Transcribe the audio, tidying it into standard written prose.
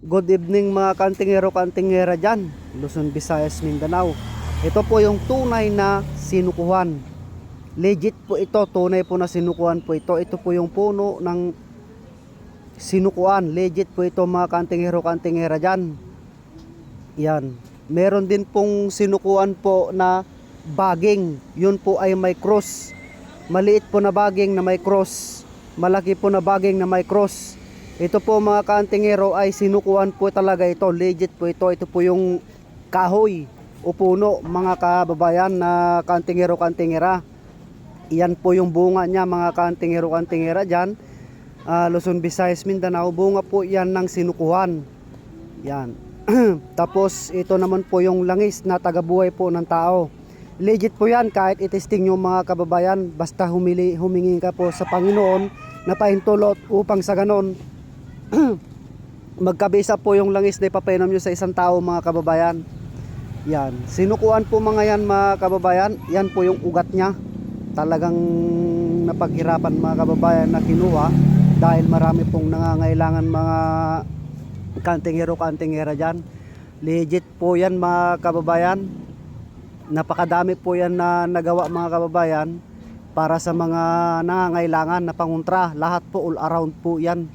Good evening mga kantingero kantingera dyan, Luzon, Visayas, Mindanao. Ito po yung tunay na sinukuhan. Legit po ito, tunay po na sinukuhan po ito. Ito po yung puno ng sinukuhan. Legit po ito mga kantingero kantingera dyan. Yan. Meron din pong sinukuhan po na baging. Yun po ay may cross. Maliit po na baging na may cross. Malaki po na baging na may cross. Ito po mga kantingero ay sinukuhan po talaga ito. Legit po ito. Ito po yung kahoy o puno mga kababayan na kantingero kantingera. Iyan po yung bunga niya mga kantingero kantingera dyan. Luzon, Visayas, Mindanao. Bunga po yan ng sinukuhan. Yan. Tapos ito naman po yung langis na tagabuhay po ng tao. Legit po yan kahit itesting nyo mga kababayan. Basta humingi ka po sa Panginoon na pahintulot upang sa ganon magkabisa po yung langis na ipapainom nyo sa isang tao mga kababayan. Yan. Sinukuan po mga yan mga kababayan. Yan po yung ugat nya. Talagang napaghirapan mga kababayan na kinuha dahil marami pong nangangailangan mga kantingero kantingera dyan. Legit po yan mga kababayan. Napakadami po yan na nagawa mga kababayan para sa mga nangangailangan na panguntra. Lahat po all around po yan.